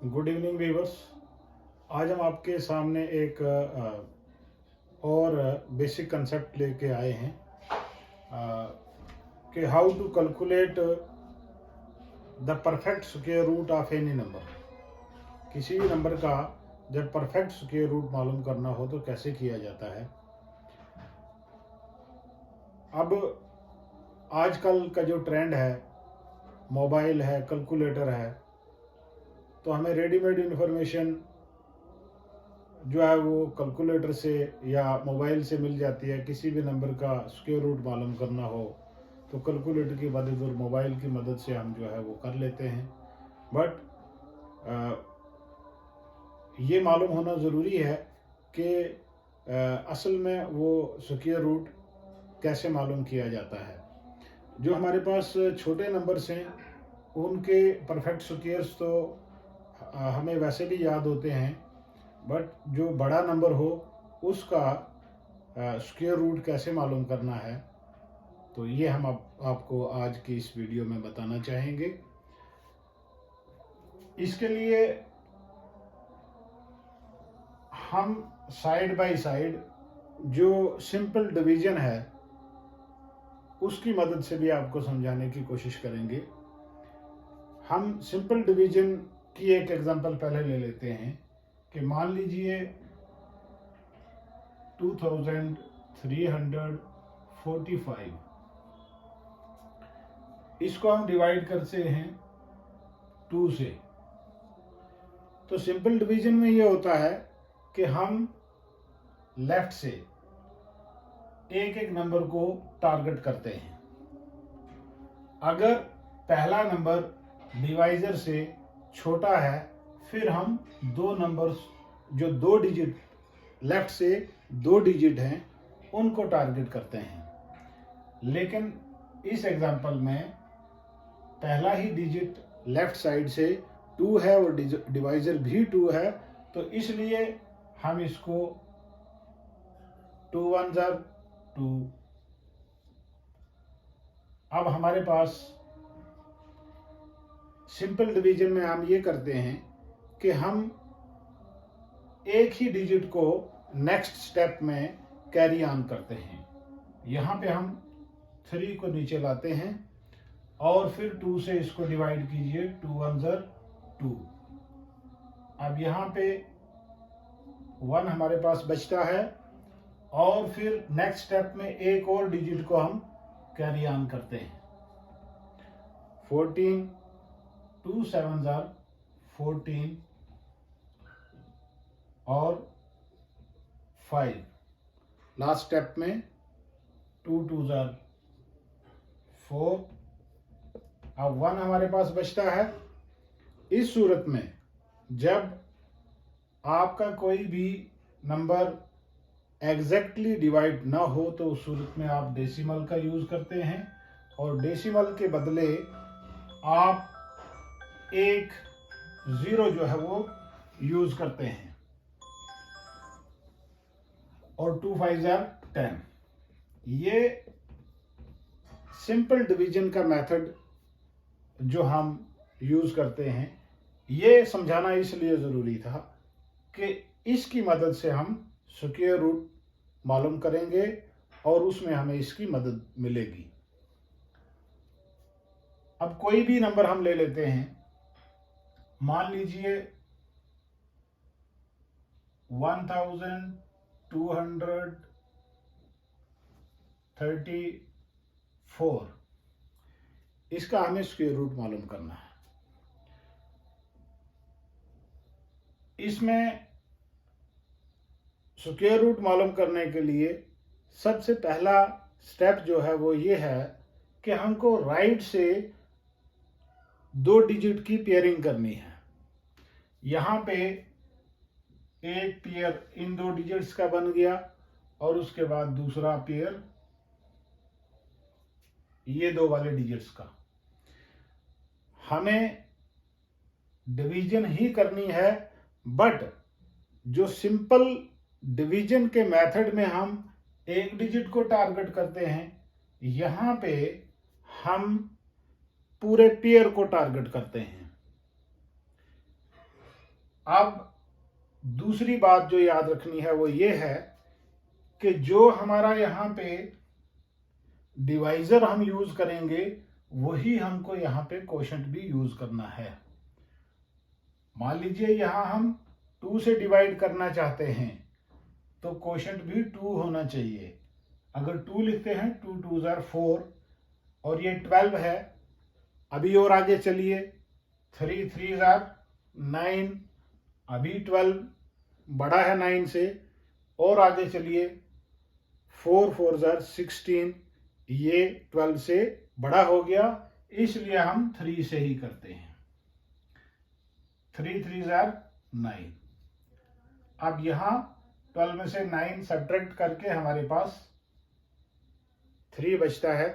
Good evening viewers. आज हम आपके सामने एक और बेसिक कंसेप्ट लेके आए हैं कि how to calculate the perfect square root of any number. किसी भी नंबर का जब परफेक्ट स्क्वायर रूट मालूम करना हो तो कैसे किया जाता है। अब आजकल का जो ट्रेंड है, मोबाइल है, कैलकुलेटर है, तो हमें रेडीमेड इन्फॉर्मेशन जो है वो कैलकुलेटर से या मोबाइल से मिल जाती है। किसी भी नंबर का स्क्वायर रूट मालूम करना हो तो कैलकुलेटर की मदद और मोबाइल की मदद से हम जो है वो कर लेते हैं। बट ये मालूम होना ज़रूरी है कि असल में वो स्क्वायर रूट कैसे मालूम किया जाता है। जो हमारे पास छोटे नंबर्स हैं उनके परफेक्ट स्क्वायर्स तो हमें वैसे भी याद होते हैं, बट जो बड़ा नंबर हो उसका स्क्वायर रूट कैसे मालूम करना है, तो ये हम आपको आज की इस वीडियो में बताना चाहेंगे। इसके लिए हम साइड बाय साइड जो सिंपल डिवीजन है उसकी मदद से भी आपको समझाने की कोशिश करेंगे। हम सिंपल डिवीजन की एक एग्जांपल पहले ले लेते हैं कि मान लीजिए 2345, इसको हम डिवाइड करते हैं 2 से। तो सिंपल डिवीजन में ये होता है कि हम लेफ्ट से एक एक नंबर को टारगेट करते हैं। अगर पहला नंबर डिवाइजर से छोटा है फिर हम दो नंबर्स जो 2 डिजिट लेफ्ट से 2 डिजिट हैं उनको टारगेट करते हैं। लेकिन इस एग्जांपल में पहला ही डिजिट लेफ्ट साइड से 2 है और डिवाइजर भी 2 है, तो इसलिए हम इसको 2 1 2। अब हमारे पास सिंपल डिवीजन में हम ये करते हैं कि हम एक ही डिजिट को नेक्स्ट स्टेप में कैरी ऑन करते हैं। यहाँ पे हम 3 को नीचे लाते हैं और फिर 2 से इसको डिवाइड कीजिए, 2 1 2। अब यहाँ पे 1 हमारे पास बचता है और फिर नेक्स्ट स्टेप में एक और डिजिट को हम कैरी ऑन करते हैं। 14, 2 7 14 और 5। लास्ट स्टेप में 2 2 4। अब 1 हमारे पास बचता है। इस सूरत में जब आपका कोई भी नंबर एग्जैक्टली डिवाइड ना हो तो उस सूरत में आप डेसिमल का यूज करते हैं और डेसिमल के बदले आप एक 0 जो है वो यूज करते हैं और 2 5 10। ये सिंपल डिवीजन का मेथड जो हम यूज करते हैं, ये समझाना इसलिए ज़रूरी था कि इसकी मदद से हम स्क्वायर रूट मालूम करेंगे और उसमें हमें इसकी मदद मिलेगी। अब कोई भी नंबर हम ले लेते हैं, मान लीजिए 1234, इसका हमें स्क्वायर रूट मालूम करना है। इसमें स्क्वायर रूट मालूम करने के लिए सबसे पहला स्टेप जो है वो ये है कि हमको राइट से 2 डिजिट की पेयरिंग करनी है। यहाँ पे एक पेयर इन 2 डिजिट्स का बन गया और उसके बाद दूसरा पेयर ये 2 वाले डिजिट्स का। हमें डिवीजन ही करनी है, बट जो सिंपल डिवीजन के मेथड में हम एक डिजिट को टारगेट करते हैं, यहाँ पे हम पूरे पेयर को टारगेट करते हैं। अब दूसरी बात जो याद रखनी है वो ये है कि जो हमारा यहाँ पे डिवाइजर हम यूज करेंगे वही हमको यहाँ पे कोशेंट भी यूज करना है। मान लीजिए यहाँ हम 2 से डिवाइड करना चाहते हैं तो कोशेंट भी 2 होना चाहिए। अगर 2 लिखते हैं 2 2 जार 4 और ये 12 है। अभी और आगे चलिए 3 3 जार 9, अभी 12 बड़ा है 9 से। और आगे चलिए 4 4 जार 16, ये 12 से बड़ा हो गया, इसलिए हम 3 से ही करते हैं। 3 3 जार 9। अब यहां 12 में से 9 सब्ट्रैक्ट करके हमारे पास 3 बचता है।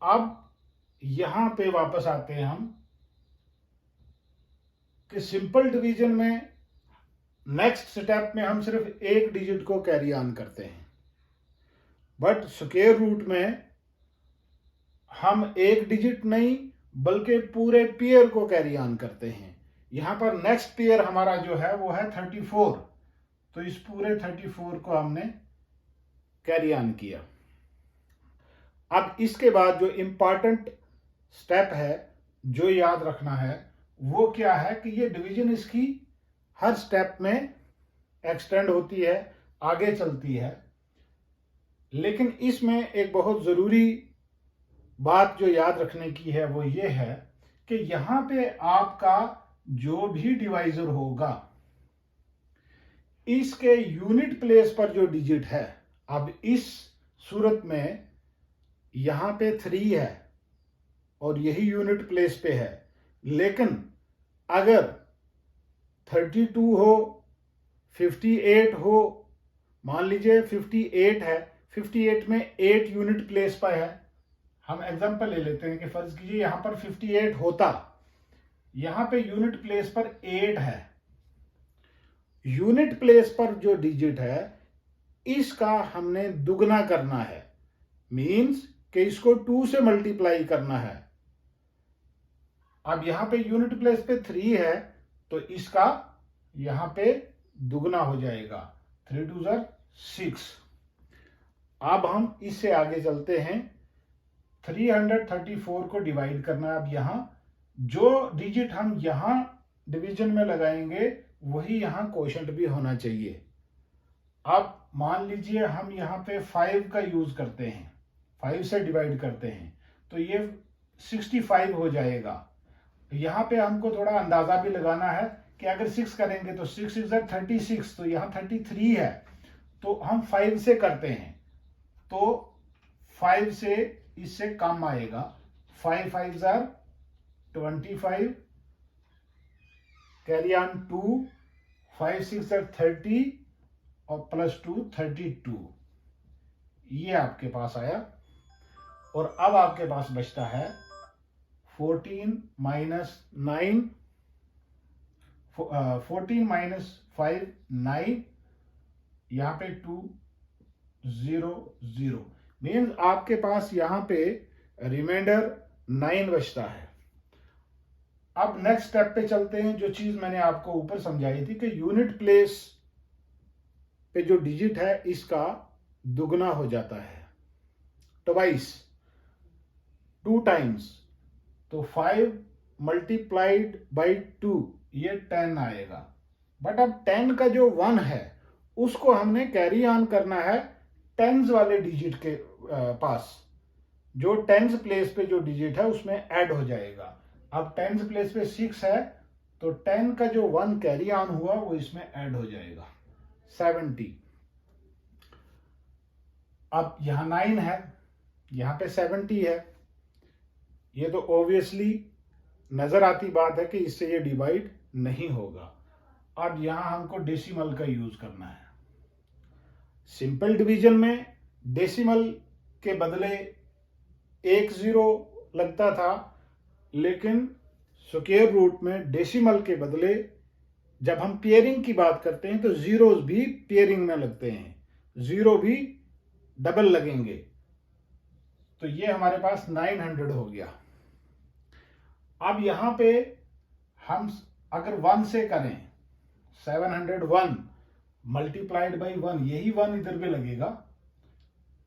अब यहां पे वापस आते हैं हम कि सिंपल डिवीजन में नेक्स्ट स्टेप में हम सिर्फ एक डिजिट को कैरी ऑन करते हैं, बट स्क्वायर रूट में हम एक डिजिट नहीं बल्कि पूरे पेयर को कैरी ऑन करते हैं। यहां पर नेक्स्ट पेयर हमारा जो है वो है 34, तो इस पूरे 34 को हमने कैरी ऑन किया। अब इसके बाद जो इंपॉर्टेंट स्टेप है जो याद रखना है वो क्या है कि ये डिवीजन इसकी हर स्टेप में एक्सटेंड होती है, आगे चलती है। लेकिन इसमें एक बहुत ज़रूरी बात जो याद रखने की है वो ये है कि यहाँ पे आपका जो भी डिवाइजर होगा इसके यूनिट प्लेस पर जो डिजिट है, अब इस सूरत में यहाँ पे 3 है और यही यूनिट प्लेस पे है। लेकिन अगर 32 हो, 58 हो, मान लीजिए 58 है, 58 में 8 यूनिट प्लेस पर है। हम एग्जांपल ले लेते हैं कि फर्ज कीजिए यहां पर 58 होता, यहां पे यूनिट प्लेस पर 8 है। यूनिट प्लेस पर जो डिजिट है इसका हमने दुगना करना है, मींस कि इसको 2 से मल्टीप्लाई करना है। अब यहां पे यूनिट प्लेस पे 3 है तो इसका यहां पे दुगना हो जाएगा, 3 2 जार 6। अब हम इससे आगे चलते हैं। 334 को डिवाइड करना है। अब यहां जो डिजिट हम यहां डिवीजन में लगाएंगे वही यहां कोशेंट भी होना चाहिए। अब मान लीजिए हम यहां पे 5 का यूज करते हैं, 5 से डिवाइड करते हैं तो ये 65 हो जाएगा। यहां पे हमको थोड़ा अंदाजा भी लगाना है कि अगर 6 करेंगे तो 6 6 36, तो यहाँ 33 है तो हम 5 से करते हैं तो 5 से इससे कम आएगा। 5 5 जार 25, कैरी ऑन 2, 5 6 जार 30 और प्लस 2 32, ये आपके पास आया। और अब आपके पास बचता है 14 माइनस 9, 14 माइनस 5 9, यहां पे 2 0 0, मीन्स आपके पास यहां पे रिमाइंडर 9 बचता है। अब नेक्स्ट स्टेप पे चलते हैं। जो चीज मैंने आपको ऊपर समझाई थी कि यूनिट प्लेस पे जो डिजिट है इसका दुगना हो जाता है, ट्वाइस, 2 टाइम्स, तो 5 मल्टीप्लाइड बाई 2 ये 10 आएगा। बट अब 10 का जो 1 है उसको हमने कैरी ऑन करना है टेंस वाले डिजिट के पास। जो टेंस प्लेस पे जो डिजिट है उसमें ऐड हो जाएगा। अब टेंस प्लेस पे 6 है तो 10 का जो 1 कैरी ऑन हुआ वो इसमें ऐड हो जाएगा, 70। अब यहां 9 है, यहां पे 70 है। ये तो ऑब्वियसली नजर आती बात है कि इससे ये डिवाइड नहीं होगा। अब यहां हमको डेसिमल का यूज करना है। सिंपल डिवीजन में डेसिमल के बदले 1 0 लगता था, लेकिन स्क्वायर रूट में डेसिमल के बदले जब हम पेयरिंग की बात करते हैं तो जीरोस भी पेयरिंग में लगते हैं, 0 भी डबल लगेंगे। तो ये हमारे पास 900 हो गया। अब यहां पे हम अगर 1 से करें 701 मल्टीप्लाइड बाई 1, यही 1 इधर भी लगेगा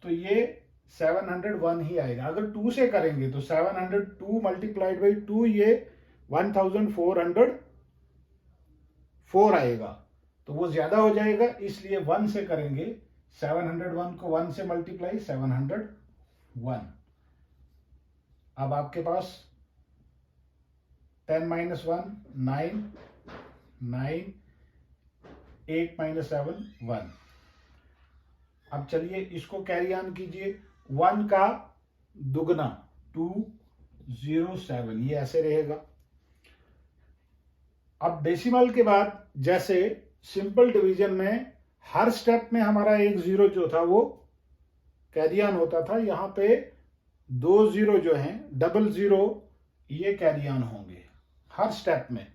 तो ये 701 ही आएगा। अगर 2 से करेंगे तो 702 मल्टीप्लाइड बाई 2, ये 1404 आएगा, तो वो ज्यादा हो जाएगा, इसलिए 1 से करेंगे। 701 को 1 से मल्टीप्लाई 701। अब आपके पास 10 माइनस 1 9, 9, 8 माइनस 7 1। अब चलिए इसको कैरी ऑन कीजिए। 1 का दुगना 207, ये ऐसे रहेगा। अब डेसिमल के बाद जैसे सिंपल डिवीजन में हर स्टेप में हमारा एक जीरो जो था वो कैरी ऑन होता था, यहां पे 2 जीरो जो हैं, डबल जीरो, ये कैरी ऑन होंगे हर स्टेप में।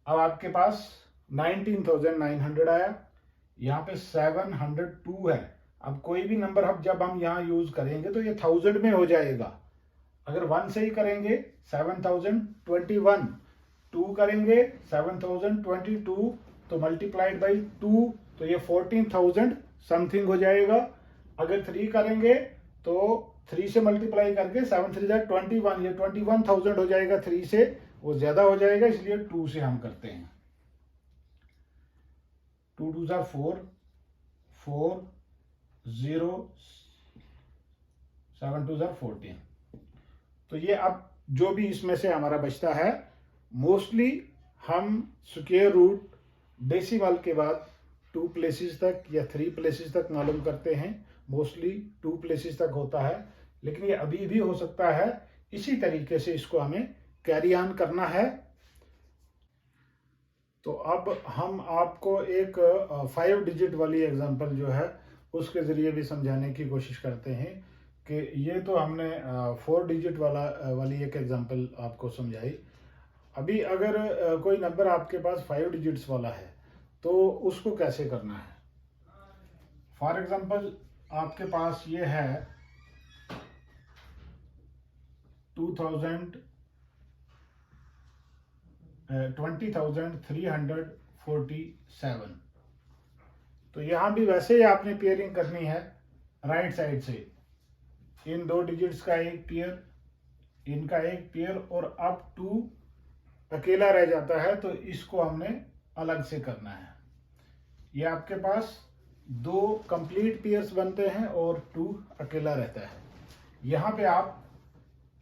अब आपके पास 19,900 आया, यहाँ पे 702 है। अब कोई भी नंबर जब हम यहाँ यूज करेंगे तो ये 1000 में हो जाएगा। अगर 1 से ही करेंगे 7021, 2 करेंगे 7022, तो मल्टीप्लाइड बाई 2 तो ये 14,000 समथिंग हो जाएगा। अगर 3 करेंगे तो 3 से मल्टीप्लाई करके 7 3 21, ये 21,000 हो जाएगा। 3 से वो ज्यादा हो जाएगा, इसलिए 2 से हम करते हैं। 2 2 4, 4 0, 7 2 14। तो ये अब जो भी इसमें से हमारा बचता है, मोस्टली हम स्क्वायर रूट डेसिमल के बाद 2 प्लेसेस तक या 3 प्लेसेस तक मालूम करते हैं। मोस्टली 2 प्लेसेस तक होता है, लेकिन ये अभी भी हो सकता है। इसी तरीके से इसको हमें कैरी ऑन करना है। तो अब हम आपको एक 5 डिजिट वाली एग्जांपल जो है उसके जरिए भी समझाने की कोशिश करते हैं कि ये तो हमने 4 डिजिट वाली एक एग्जांपल आपको समझाई। अभी अगर कोई नंबर आपके पास 5 डिजिट्स वाला है तो उसको कैसे करना है। फॉर एग्जांपल आपके पास ये है 20,347। तो यहां भी वैसे ही आपने पेयरिंग करनी है राइट साइड से। इन 2 डिजिट्स का एक पेयर, इनका एक पेयर, और अब 2 अकेला रह जाता है तो इसको हमने अलग से करना है। ये आपके पास 2 कंप्लीट पेयर्स बनते हैं और 2 अकेला रहता है। यहाँ पे आप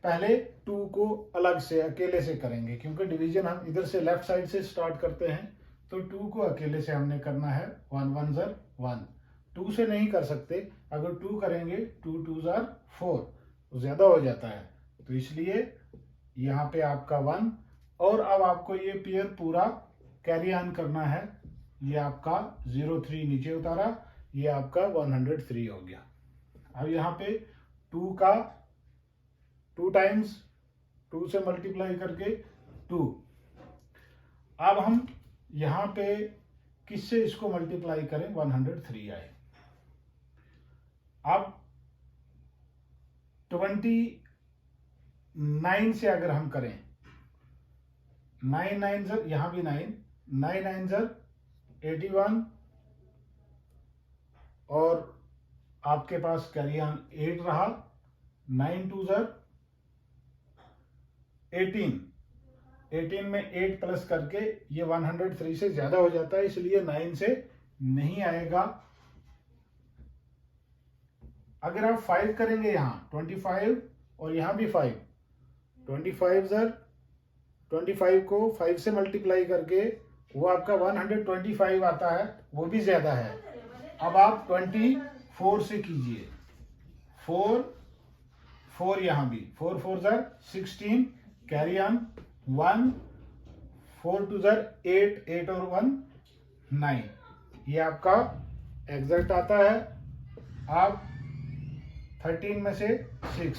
पहले 2 को अलग से अकेले से करेंगे, क्योंकि डिवीजन हम इधर से लेफ्ट साइड से स्टार्ट करते हैं, तो 2 को अकेले से हमने करना है। 1 1 ज़र 1, 2 से नहीं कर सकते। अगर 2 करेंगे 2 2 ज़र 4, तो ज्यादा हो जाता है, तो इसलिए यहाँ पे आपका 1। और अब आपको ये पेयर पूरा कैरी ऑन करना है। ये आपका 03 नीचे उतारा, ये आपका 103 हो गया। अब यहाँ पे 2 का 2 टाइम्स 2 से मल्टीप्लाई करके 2। अब हम यहाँ पे किससे इसको मल्टीप्लाई करें, 103 आए। अब 29 से अगर हम करें, 9 9 ज़र, यहाँ भी 9 9 9 ज़र 81, और आपके पास कैरी ऑन 8 रहा। 9 2 ज़र 18, 18 में 8 प्लस करके ये 103 से ज्यादा हो जाता है, इसलिए 9 से नहीं आएगा। अगर आप 5 करेंगे यहाँ 25, और यहाँ भी 5, 25 ज़र 25 को 5 से मल्टीप्लाई करके वो आपका 125 आता है, वो भी ज्यादा है। अब आप 24 से कीजिए। 4 4 यहाँ भी 4 4 ज़र 16, कैरी ऑन 1, 4 2 ज़र 8, 8 और 1 9, ये आपका एग्जैक्ट आता है। आप 13 में से 6,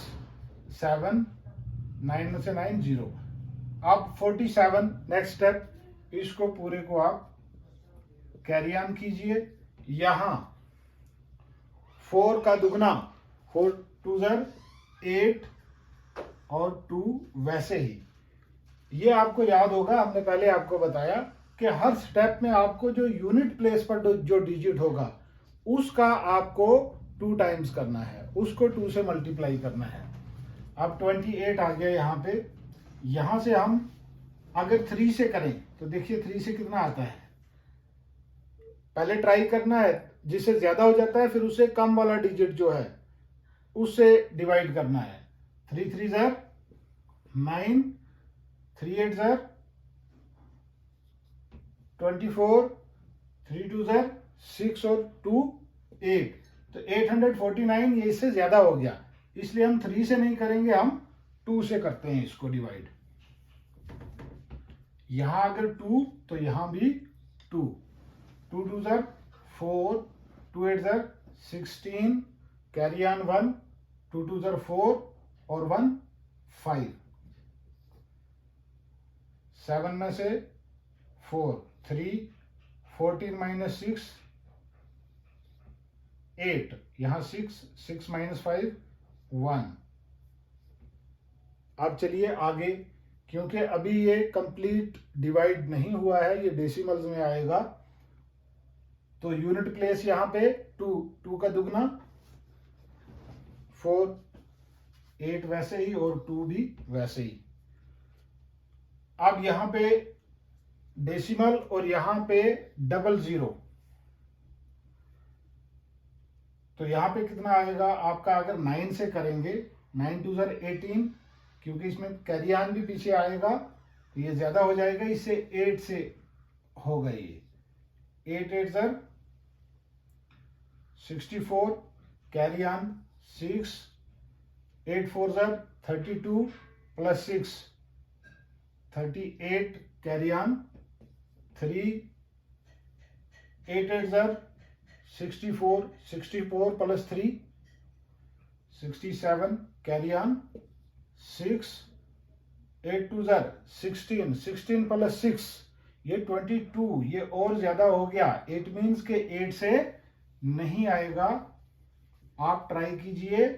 7, 9 में से 9 0। अब 47 नेक्स्ट स्टेप, इसको पूरे को आप कैरी ऑन कीजिए। यहां 4 का दुगना 4 2 ज़र 8 और 2 वैसे ही ये आपको याद होगा, हमने पहले आपको बताया कि हर स्टेप में आपको जो यूनिट प्लेस पर जो डिजिट होगा उसका आपको 2 टाइम्स करना है, उसको 2 से मल्टीप्लाई करना है। अब 28 आ गया यहाँ पे। यहाँ से हम अगर 3 से करें तो देखिए 3 से कितना आता है। पहले ट्राई करना है, जिससे ज्यादा हो जाता है फिर उससे कम वाला डिजिट जो है उससे डिवाइड करना है। 3 3 ज़र 9, 3 8 ज़र 24, 3 2 ज़र 6 और 2 8। तो 849 ये इससे ज्यादा हो गया, इसलिए हम 3 से नहीं करेंगे, हम 2 से करते हैं इसको डिवाइड। यहां अगर 2 तो यहां भी 2, 2 2 ज़र 4, 2 8 ज़र 16, कैरी ऑन 1, 2 2 ज़र 4 और 1 5, 7 में से 4 3, 14 माइनस 6 8, यहां 6 6 माइनस 5 1। अब चलिए आगे, क्योंकि अभी ये कंप्लीट डिवाइड नहीं हुआ है, ये डेसिमल्स में आएगा, तो यूनिट प्लेस यहां पे 2, 2 का दुगना 4, 8 वैसे ही और 2 भी वैसे ही। अब यहां पे डेसिमल और यहां पे डबल जीरो, तो यहां पे कितना आएगा आपका, अगर 9 से करेंगे 9 2 ज़र 18, क्योंकि इसमें कैरी ऑन भी पीछे आएगा तो ये ज्यादा हो जाएगा, इससे 8 से होगा ये 8 8 ज़र 64, कैरी ऑन 6, 8 4 ज़र 32 प्लस 6 38, कैरी ऑन 3, 8 8 ज़र 64, 64 प्लस 3 67, कैरी ऑन 6, 8 2 ज़र 16, 16 प्लस 6 ये 22, ये और ज्यादा हो गया। इट मीन्स के 8 से नहीं आएगा, आप ट्राई कीजिए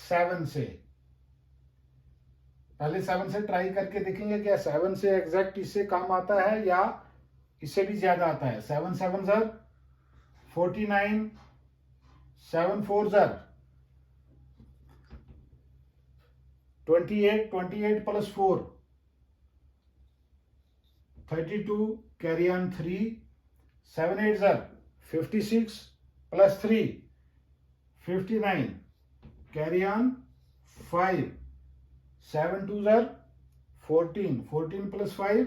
7 से। पहले 7 से ट्राई करके देखेंगे क्या 7 से एग्जैक्ट इससे कम आता है या इससे भी ज्यादा आता है। 7 7 ज़र 49, 7 4 ज़र 28, 28 प्लस 4 32, कैरी ऑन 3, 7 8 ज़र 56 प्लस 3 59, कैरी ऑन 5, 7 2 ज़र 14, 14 प्लस 5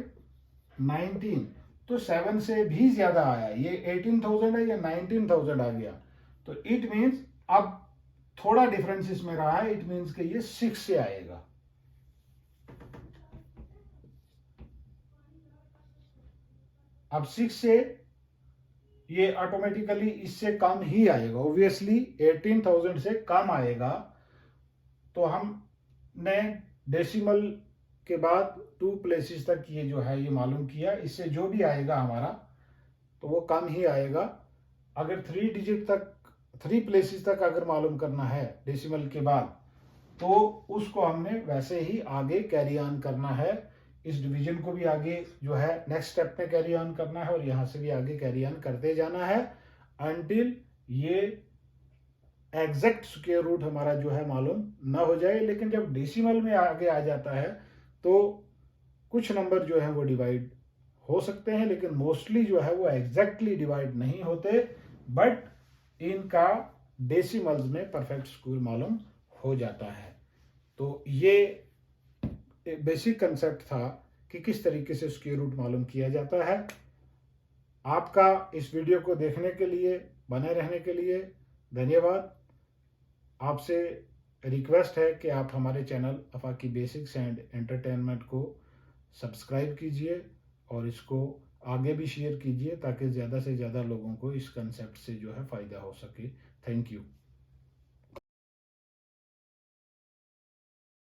19। तो 7 से भी ज्यादा आया, ये 18,000 है या 19,000 आ गया। तो इट मीन्स अब थोड़ा डिफरेंस इसमें रहा है, इट मीन्स कि ये 6 से आएगा। अब 6 से ये ऑटोमेटिकली इससे कम ही आएगा, ऑब्वियसली 18,000 से कम आएगा। तो हमने डेसिमल के बाद 2 प्लेसेस तक ये जो है ये मालूम किया, इससे जो भी आएगा हमारा तो वो कम ही आएगा। अगर 3 डिजिट तक 3 प्लेसेस तक अगर मालूम करना है डेसिमल के बाद तो उसको हमने वैसे ही आगे कैरी ऑन करना है। इस डिवीजन को भी आगे जो है नेक्स्ट स्टेप में कैरी ऑन करना है और यहां से भी आगे कैरी ऑन करते जाना है अनटिल ये एग्जैक्ट स्क्वायर रूट हमारा जो है मालूम ना हो जाए। लेकिन जब डेसिमल में आगे आ जाता है तो कुछ नंबर जो है वो डिवाइड हो सकते हैं, लेकिन मोस्टली जो है वो एग्जैक्टली डिवाइड नहीं होते, बट इनका डेसिमल्स में परफेक्ट स्क्वायर मालूम हो जाता है। तो ये एक बेसिक कंसेप्ट था कि किस तरीके से स्क्वायर रूट मालूम किया जाता है। आपका इस वीडियो को देखने के लिए, बने रहने के लिए धन्यवाद। आपसे रिक्वेस्ट है कि आप हमारे चैनल अफाकी बेसिक्स एंड एंटरटेनमेंट को सब्सक्राइब कीजिए और इसको आगे भी शेयर कीजिए ताकि ज़्यादा से ज़्यादा लोगों को इस कंसेप्ट से जो है फ़ायदा हो सके। Thank you.